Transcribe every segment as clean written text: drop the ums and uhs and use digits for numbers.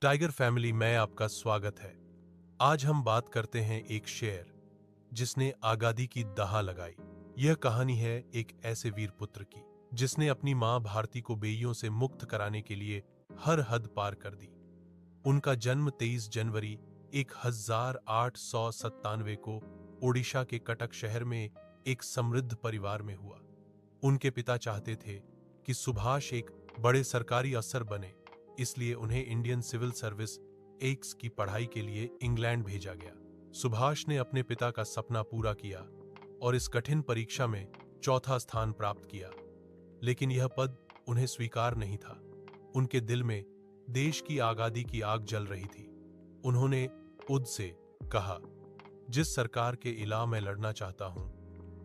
Tiger family में आपका स्वागत है। आज हम बात करते हैं एक शेर जिसने आजादी की दहा लगाई। यह कहानी है एक ऐसे वीर पुत्र की जिसने अपनी मां भारती को बेइयों से मुक्त कराने के लिए हर हद पार कर दी। उनका जन्म 23 जनवरी 1897 को ओडिशा के कटक शहर में एक समृद्ध परिवार में हुआ। उनके पिता चाहते थे कि सुभाष एक बड़े सरकारी अफसर बने, इसलिए उन्हें इंडियन सिविल सर्विस एक्स की पढ़ाई के लिए इंग्लैंड भेजा गया। सुभाष ने अपने पिता का सपना पूरा किया और इस कठिन परीक्षा में चौथा स्थान प्राप्त किया, लेकिन यह पद उन्हें स्वीकार नहीं था। उनके दिल में देश की आजादी की आग जल रही थी। उन्होंने उद से कहा, जिस सरकार के इला मैं लड़ना चाहता हूं,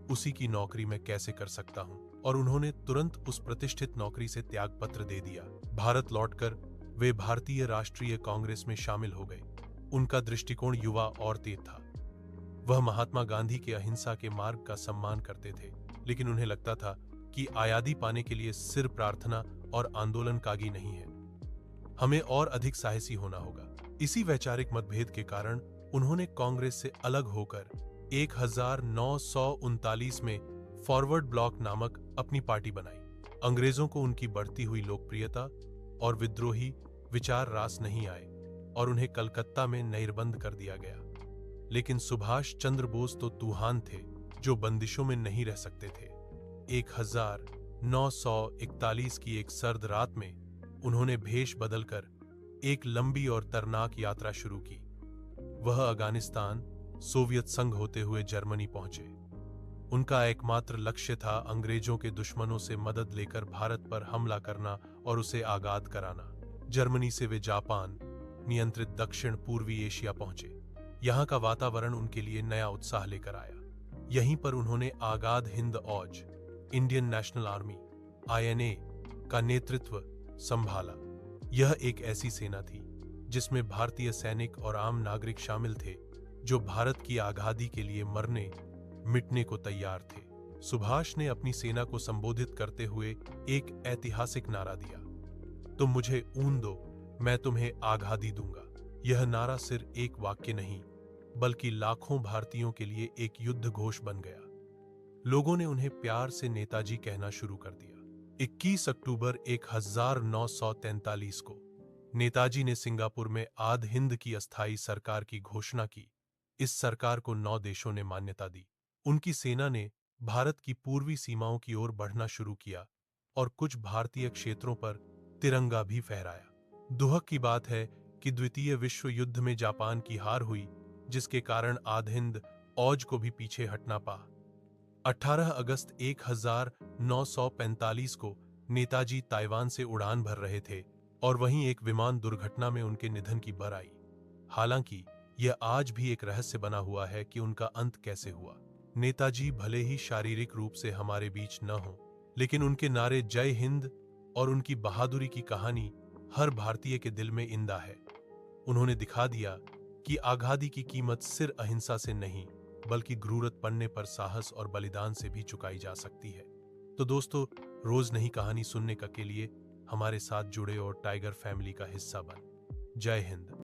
उसी की नौकरी मैं कैसे कर सकता हूं? और उन्होंने तुरंत उस प्रतिष्ठित नौकरी से त्यागपत्र दे दिया। भारत लौटकर वे भारतीय राष्ट्रीय कांग्रेस में शामिल हो गए। उनका दृष्टिकोण युवा और तेज था। वह महात्मा गांधी के अहिंसा के मार्ग का सम्मान करते थे, लेकिन उन्हें लगता था कि आजादी पाने के लिए सिर्फ प्रार्थना और आंदोलन काफी नहीं है, हमें और अधिक साहसी होना होगा। इसी वैचारिक मतभेद के कारण उन्होंने कांग्रेस से अलग होकर 1939 में फॉरवर्ड ब्लॉक नामक अपनी पार्टी बनाई। अंग्रेजों को उनकी बढ़ती हुई लोकप्रियता और विद्रोही विचार रास नहीं आए और उन्हें कलकत्ता में नज़रबंद कर दिया गया। लेकिन सुभाष चंद्र बोस तो तूफान थे जो बंदिशों में नहीं रह सकते थे। 1941 की एक सर्द रात में उन्होंने भेष बदलकर एक लंबी और दर्दनाक यात्रा शुरू की। वह अफगानिस्तान, सोवियत संघ होते हुए जर्मनी पहुंचे। उनका एकमात्र लक्ष्य था अंग्रेजों के दुश्मनों से मदद लेकर भारत पर हमला करना और उसे आजाद कराना। जर्मनी से वे जापान नियंत्रित दक्षिण पूर्वी एशिया पहुंचे। यहाँ का वातावरण उनके लिए नया उत्साह लेकर आया। यहीं पर उन्होंने आजाद हिंद फौज, इंडियन नेशनल आर्मी (INA) का नेतृत्व संभाला। यह एक ऐसी सेना थी जिसमें भारतीय सैनिक और आम नागरिक शामिल थे जो भारत की आजादी के लिए मरने मिटने को तैयार थे। सुभाष ने अपनी सेना को संबोधित करते हुए एक ऐतिहासिक नारा दिया, तुम मुझे ऊन दो, मैं तुम्हें आजादी दूंगा। यह नारा सिर्फ एक वाक्य नहीं, बल्कि लाखों भारतीयों के लिए एक युद्ध घोष बन गया। लोगों ने उन्हें प्यार से नेताजी कहना शुरू कर दिया। 21 अक्टूबर 1943 को नेताजी ने सिंगापुर में आध हिंद की अस्थायी सरकार की घोषणा की। इस सरकार को 9 देशों ने मान्यता दी। उनकी सेना ने भारत की पूर्वी सीमाओं की ओर बढ़ना शुरू किया और कुछ भारतीय क्षेत्रों पर तिरंगा भी फहराया। दुहक की बात है कि द्वितीय विश्व युद्ध में जापान की हार हुई, जिसके कारण आध हिंद फौज को भी पीछे हटना पड़ा। 18 अगस्त 1945 को नेताजी ताइवान से उड़ान भर रहे थे और वहीं एक विमान दुर्घटना में उनके निधन की खबर आई। हालांकि यह आज भी एक रहस्य बना हुआ है कि उनका अंत कैसे हुआ। नेताजी भले ही शारीरिक रूप से हमारे बीच न हो, लेकिन उनके नारे जय हिंद और उनकी बहादुरी की कहानी हर भारतीय के दिल में इंदा है। उन्होंने दिखा दिया कि आजादी की कीमत सिर्फ अहिंसा से नहीं, बल्कि जरूरत पड़ने पर साहस और बलिदान से भी चुकाई जा सकती है। तो दोस्तों, रोज नई कहानी सुनने के लिए हमारे साथ जुड़े और टाइगर फैमिली का हिस्सा बन। जय हिंद।